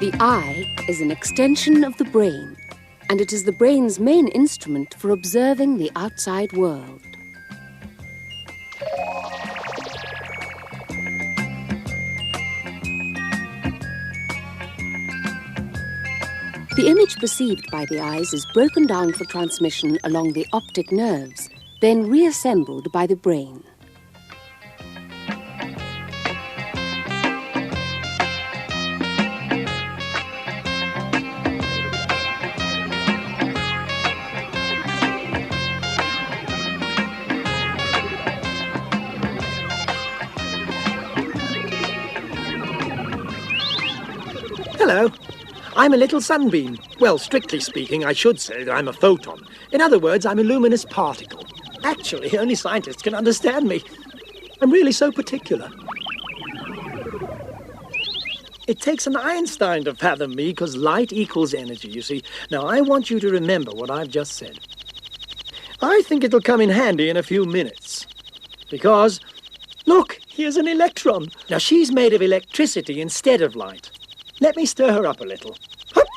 The eye is an extension of the brain, and it is the brain's main instrument for observing the outside world. The image perceived by the eyes is broken down for transmission along the optic nerves, then reassembled by the brain. Hello. I'm a little sunbeam. Well, strictly speaking, I should say that I'm a photon. In other words, I'm a luminous particle. Actually, only scientists can understand me. I'm really so particular. It takes an Einstein to fathom me, because light equals energy, you see. Now, I want you to remember what I've just said. I think it'll come in handy in a few minutes. Because, look, here's an electron. Now, she's made of electricity instead of light. Let me stir her up a little. Hup.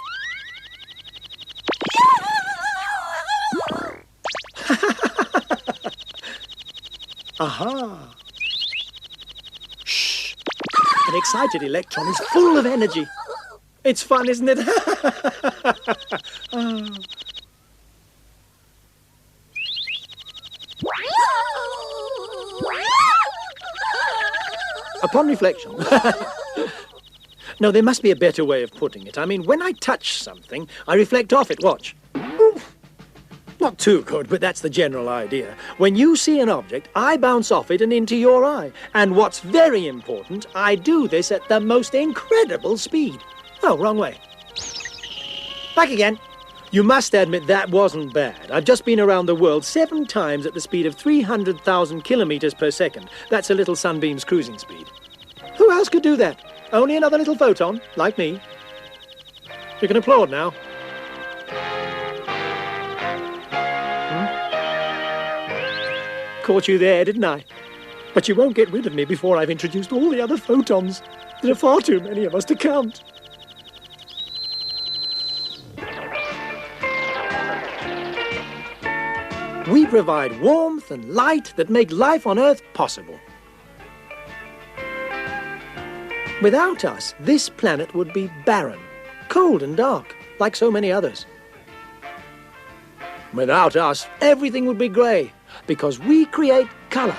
Aha. Shh. An excited electron is full of energy. It's fun, isn't it? Oh. Upon reflection... No, there must be a better way of putting it. I mean, when I touch something, I reflect off it. Watch. Oof. Not too good, but that's the general idea. When you see an object, I bounce off it and into your eye. And what's very important, I do this at the most incredible speed. Oh, wrong way. Back again. You must admit that wasn't bad. I've just been around the world 7 times at the speed of 300,000 kilometers per second. That's a little sunbeam's cruising speed. Who else could do that? Only another little photon, like me. You can applaud now. Caught you there, didn't I? But you won't get rid of me before I've introduced all the other photons. There are far too many of us to count. We provide warmth and light that make life on Earth possible. Without us, this planet would be barren, cold and dark, like so many others. Without us, everything would be grey, because we create colour.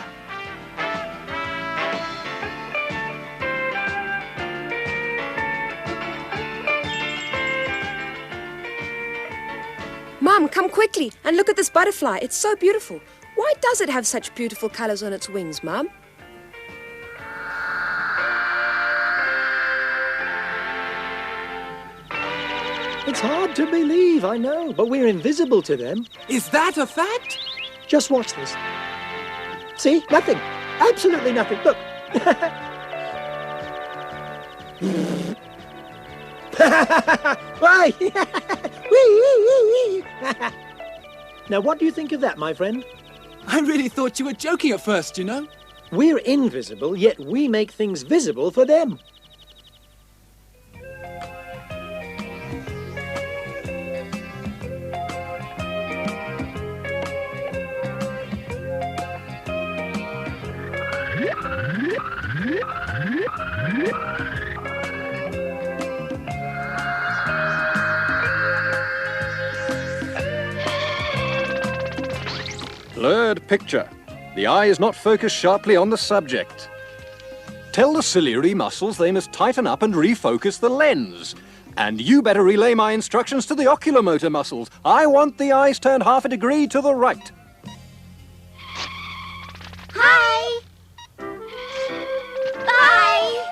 Mum, come quickly and look at this butterfly. It's so beautiful. Why does it have such beautiful colours on its wings, Mum? It's hard to believe, I know, but we're invisible to them. Is that a fact? Just watch this. See? Nothing. Absolutely nothing. Look. Why? Now, what do you think of that, my friend? I really thought you were joking at first, you know. We're invisible, yet we make things visible for them. Blurred picture. The eye is not focused sharply on the subject. Tell the ciliary muscles they must tighten up and refocus the lens. And you better relay my instructions to the oculomotor muscles. I want the eyes turned half a degree to the right. Hi! Bye!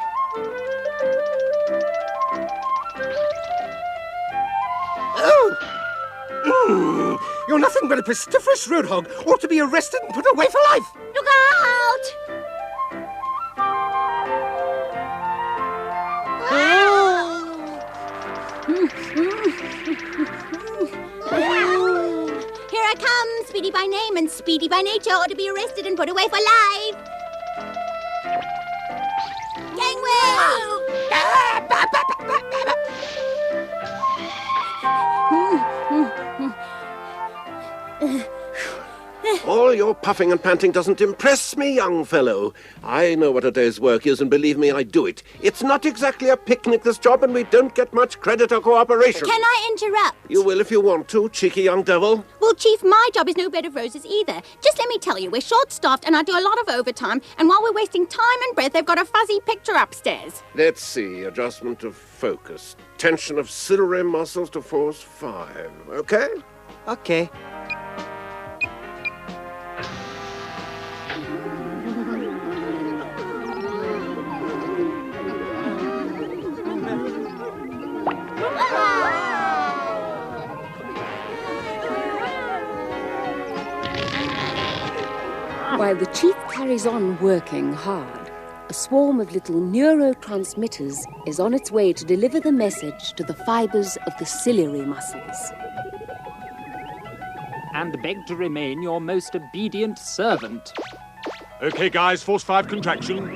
Oh! You're nothing but a pestiferous road hog. Ought to be arrested and put away for life. Look out! Here I come, Speedy by name and Speedy by nature, ought to be arrested and put away for life. Gangway! All your puffing and panting doesn't impress me, young fellow. I know what a day's work is, and believe me, I do it. It's not exactly a picnic, this job, and we don't get much credit or cooperation. Can I interrupt? You will if you want to, cheeky young devil. Well, Chief, my job is no bed of roses either. Just let me tell you, we're short-staffed and I do a lot of overtime, and while we're wasting time and breath, they've got a fuzzy picture upstairs. Let's see, adjustment of focus. Tension of ciliary muscles to force 5. Okay? Okay. While the chief carries on working hard, a swarm of little neurotransmitters is on its way to deliver the message to the fibers of the ciliary muscles. And beg to remain your most obedient servant. Okay, guys, force 5 contraction.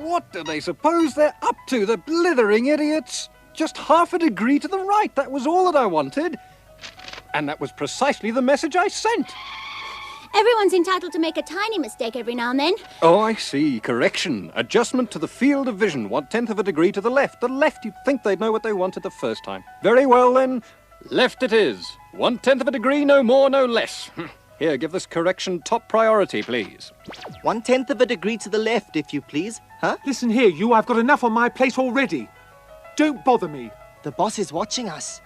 What do they suppose they're up to, the blithering idiots? Just half a degree to the right, that was all that I wanted. And that was precisely the message I sent. Everyone's entitled to make a tiny mistake every now and then. Oh, I see. Correction. Adjustment to the field of vision, 1/10 of a degree to the left. The left, you'd think they'd know what they wanted the first time. Very well, then. Left it is. 1/10 of a degree, no more, no less. Here, give this correction top priority, please. 1/10 of a degree to the left, if you please. Huh? Listen here, you, I've got enough on my plate already. Don't bother me. The boss is watching us.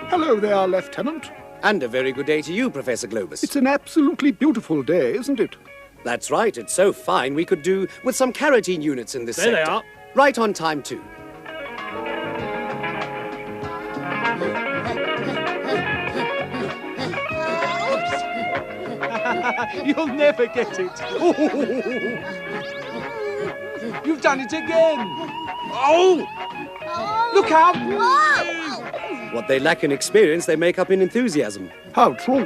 Hello there, Lieutenant. And a very good day to you, Professor Globus. It's an absolutely beautiful day, isn't it? That's right, it's so fine we could do with some carotene units in this sector. There they are. Right on time, too. You'll never get it. You've done it again. Oh! Look out! What they lack in experience, they make up in enthusiasm. How true.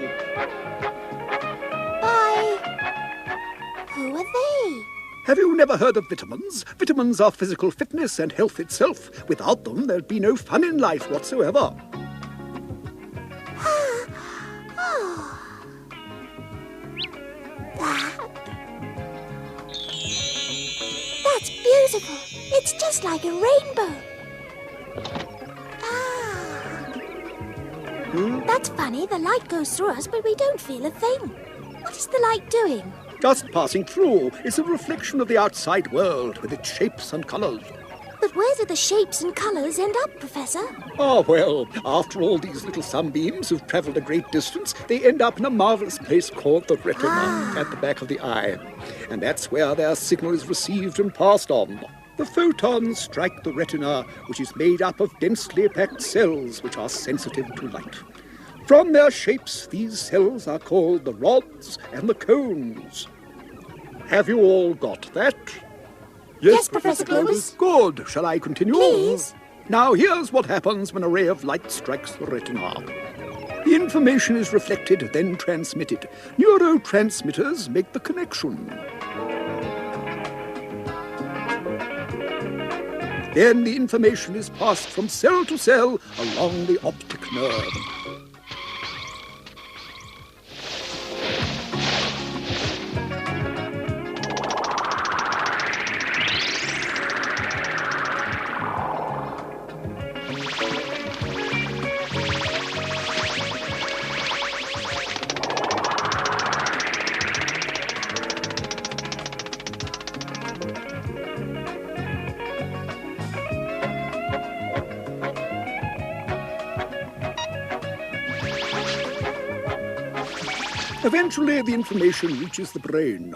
Who are they? Have you never heard of vitamins? Vitamins are physical fitness and health itself. Without them, there'd be no fun in life whatsoever. That's beautiful. It's just like a rainbow. That's funny. The light goes through us, but we don't feel a thing. What is the light doing? Just passing through. It's a reflection of the outside world with its shapes and colours. But where do the shapes and colours end up, Professor? Ah, well, after all these little sunbeams have travelled a great distance, they end up in a marvellous place called the retina at the back of the eye. And that's where their signal is received and passed on. The photons strike the retina, which is made up of densely packed cells which are sensitive to light. From their shapes, these cells are called the rods and the cones. Have you all got that? Yes, Professor Globus. Good. Shall I continue? Please. Now, here's what happens when a ray of light strikes the retina. The information is reflected, then transmitted. Neurotransmitters make the connection. Then the information is passed from cell to cell along the optic nerve. Eventually, the information reaches the brain.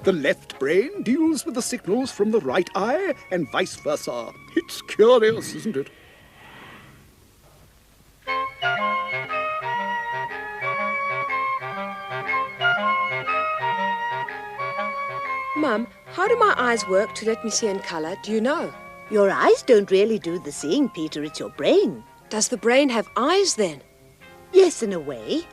The left brain deals with the signals from the right eye and vice versa. It's curious, isn't it? Mum, how do my eyes work to let me see in colour? Do you know? Your eyes don't really do the seeing, Peter. It's your brain. Does the brain have eyes then? Yes, in a way.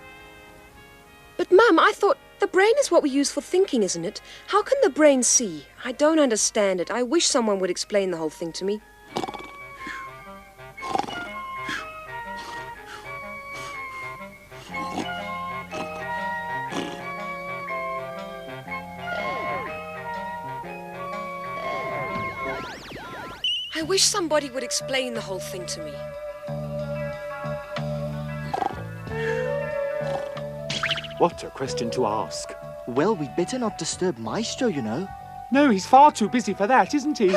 But, Mum, I thought the brain is what we use for thinking, isn't it? How can the brain see? I don't understand it. I wish someone would explain the whole thing to me. I wish somebody would explain the whole thing to me. What a question to ask. Well, we'd better not disturb Maestro, you know. No, he's far too busy for that, isn't he?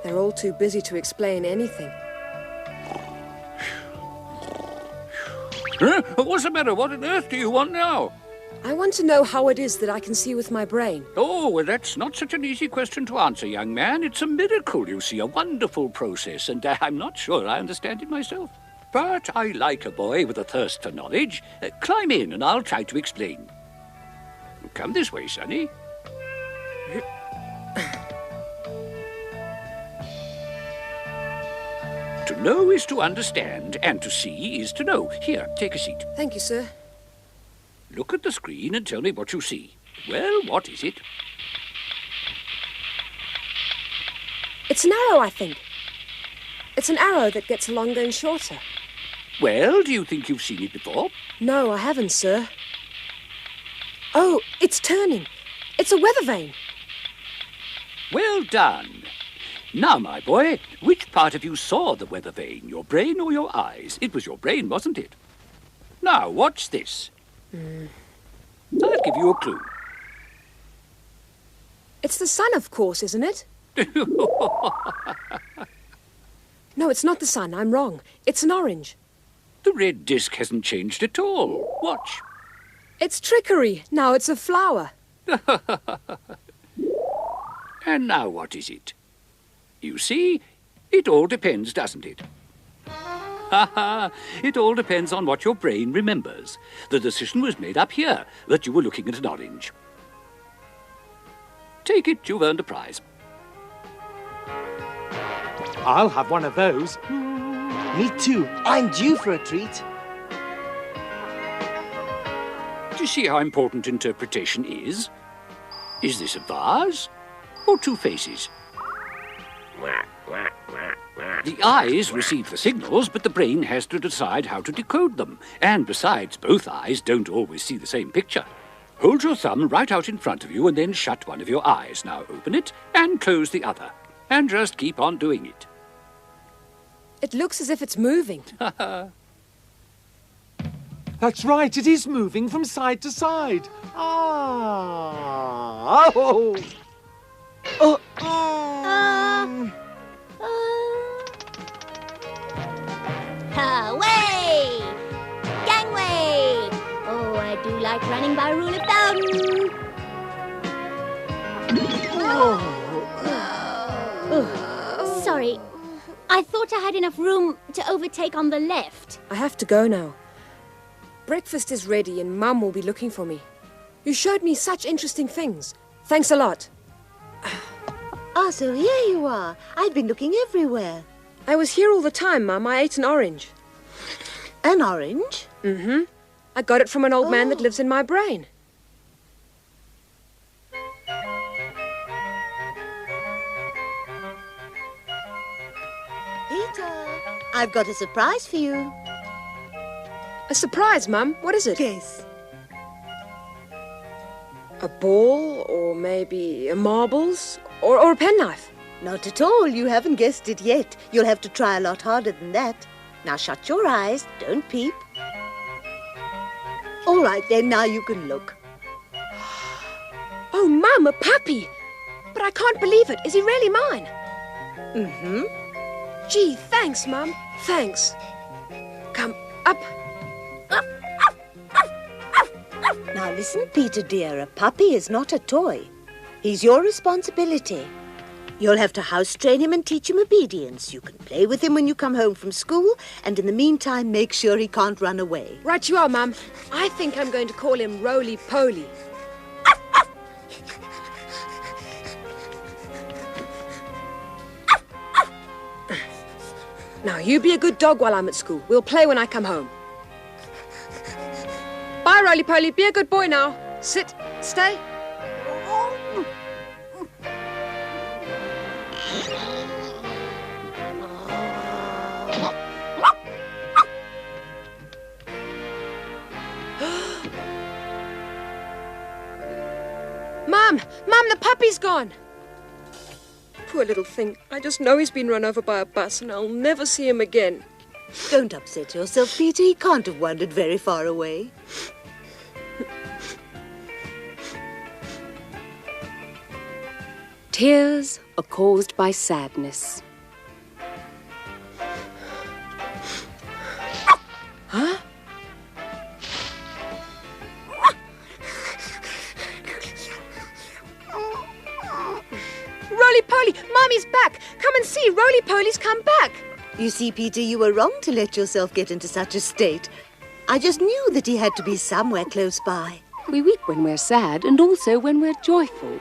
They're all too busy to explain anything. Huh? What's the matter? What on earth do you want now? I want to know how it is that I can see with my brain. Oh, well, that's not such an easy question to answer, young man. It's a miracle, you see, a wonderful process, and I'm not sure I understand it myself. But I like a boy with a thirst for knowledge. Climb in and I'll try to explain. Come this way, sonny. To know is to understand, and to see is to know. Here, take a seat. Thank you, sir. Look at the screen and tell me what you see. Well, what is it? It's an arrow, I think. It's an arrow that gets longer and shorter. Well, do you think you've seen it before? No, I haven't, sir. Oh, it's turning. It's a weather vane. Well done. Now, my boy, which part of you saw the weather vane, your brain or your eyes? It was your brain, wasn't it? Now, watch this. I'll give you a clue. It's the sun, of course, isn't it? No, it's not the sun. I'm wrong. It's an orange. The red disc hasn't changed at all. Watch. It's trickery. Now it's a flower. And now what is it? You see, it all depends, doesn't it? It all depends on what your brain remembers. The decision was made up here, that you were looking at an orange. Take it, you've earned a prize. I'll have one of those. Me too. I'm due for a treat. Do you see how important interpretation is? Is this a vase or two faces? The eyes receive the signals, but the brain has to decide how to decode them. And besides, both eyes don't always see the same picture. Hold your thumb right out in front of you and then shut one of your eyes. Now open it and close the other. And just keep on doing it. It looks as if it's moving. That's right, it is moving from side to side. Ah! Oh! Oh! Away! Gangway! Oh, I do like running by rule of thumb. Sorry. I thought I had enough room to overtake on the left. I have to go now. Breakfast is ready and Mum will be looking for me. You showed me such interesting things. Thanks a lot. Ah, so here you are. I've been looking everywhere. I was here all the time, Mum. I ate an orange. An orange? Mm-hmm. I got it from an old man that lives in my brain. Peter, I've got a surprise for you. A surprise, Mum? What is it? Guess. A ball, or maybe a marbles, or a penknife? Not at all. You haven't guessed it yet. You'll have to try a lot harder than that. Now shut your eyes. Don't peep. All right, then. Now you can look. Oh, Mum, a puppy! But I can't believe it. Is he really mine? Mm-hmm. Gee, thanks, Mum. Thanks. Come up. Now listen, Peter dear, a puppy is not a toy. He's your responsibility. You'll have to house train him and teach him obedience. You can play with him when you come home from school, and in the meantime make sure he can't run away. Right you are, Mum. I think I'm going to call him Roly-Poly. Now, you be a good dog while I'm at school. We'll play when I come home. Bye, Roly-Poly. Be a good boy now. Sit. Stay. Mum! Mum, the puppy's gone! Poor little thing. I just know he's been run over by a bus and I'll never see him again. Don't upset yourself, Peter. He can't have wandered very far away. Tears are caused by sadness. Huh? Roly-Poly! Mommy's back! Come and see! Roly-Poly's come back! You see, Peter, you were wrong to let yourself get into such a state. I just knew that he had to be somewhere close by. We weep when we're sad and also when we're joyful.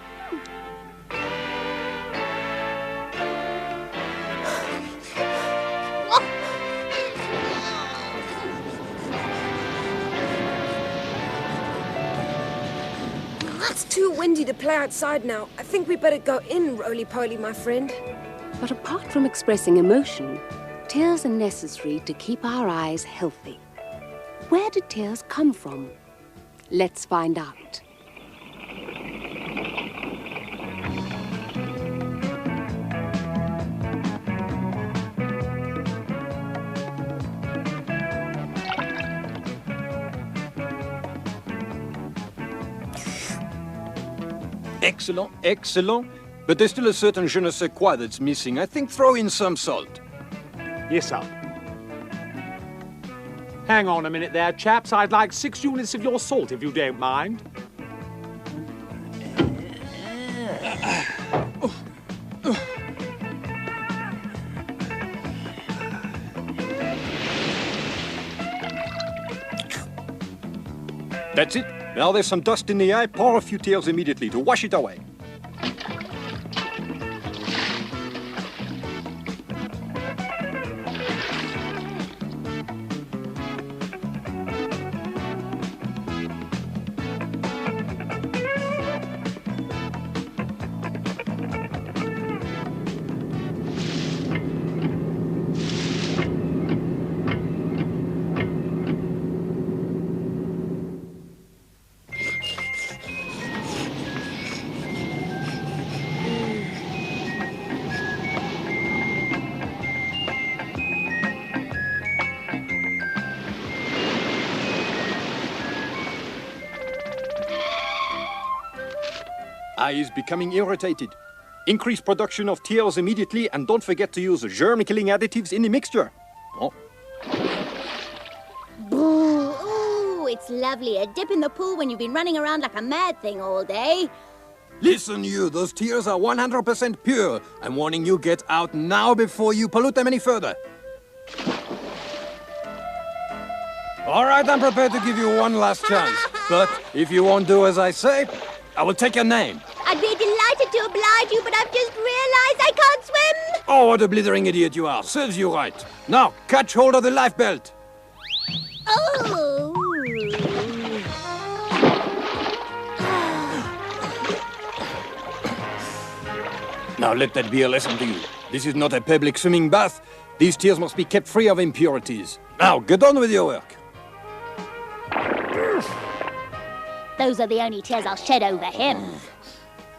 It's too windy to play outside now. I think we better go in, Roly-Poly, my friend. But apart from expressing emotion, tears are necessary to keep our eyes healthy. Where do tears come from? Let's find out. Excellent, excellent. But there's still a certain je ne sais quoi that's missing. I think throw in some salt. Yes, sir. Hang on a minute there, chaps. I'd like 6 units of your salt, if you don't mind. That's it. Now there's some dust in the eye. Pour a few tears immediately to wash it away. eye is becoming irritated. Increase production of tears immediately and don't forget to use germ-killing additives in the mixture. Oh. Boo! Ooh, it's lovely. A dip in the pool when you've been running around like a mad thing all day. Listen, you, those tears are 100% pure. I'm warning you, get out now before you pollute them any further. All right, I'm prepared to give you one last chance. But if you won't do as I say, I will take your name. I'd be delighted to oblige you, but I've just realized I can't swim. Oh, what a blithering idiot you are. Serves you right. Now, catch hold of the life belt. Oh! Now let that be a lesson to you. This is not a public swimming bath. These tears must be kept free of impurities. Now, get on with your work. Those are the only tears I'll shed over him.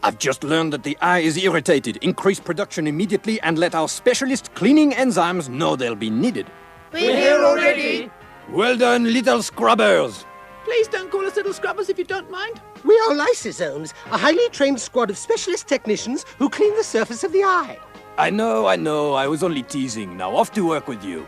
I've just learned that the eye is irritated. Increase production immediately and let our specialist cleaning enzymes know they'll be needed. We're here already. Well done, little scrubbers. Please don't call us little scrubbers if you don't mind. We are lysosomes, a highly trained squad of specialist technicians who clean the surface of the eye. I know. I was only teasing. Now off to work with you.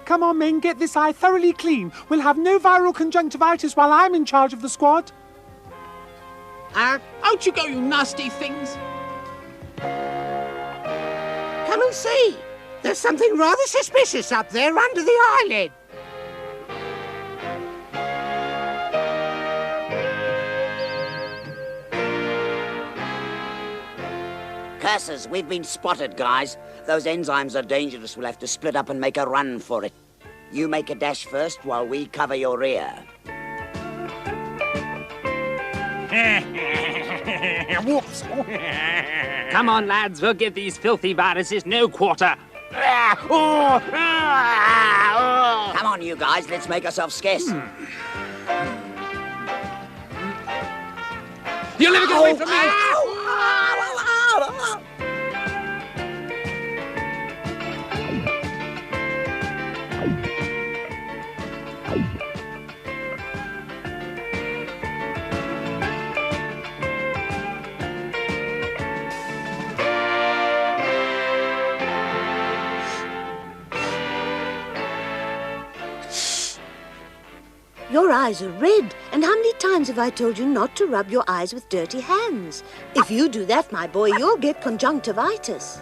Come on, men, get this eye thoroughly clean. We'll have no viral conjunctivitis while I'm in charge of the squad. Out you go, you nasty things. Come and see. There's something rather suspicious up there under the eyelid. Curses, we've been spotted, guys. Those enzymes are dangerous. We'll have to split up and make a run for it. You make a dash first while we cover your rear. Whoops. Come on, lads, we'll give these filthy viruses no quarter. Come on, you guys, let's make ourselves scarce. You'll never get away from me! Your eyes are red, and how many times have I told you not to rub your eyes with dirty hands? If you do that, my boy, you'll get conjunctivitis.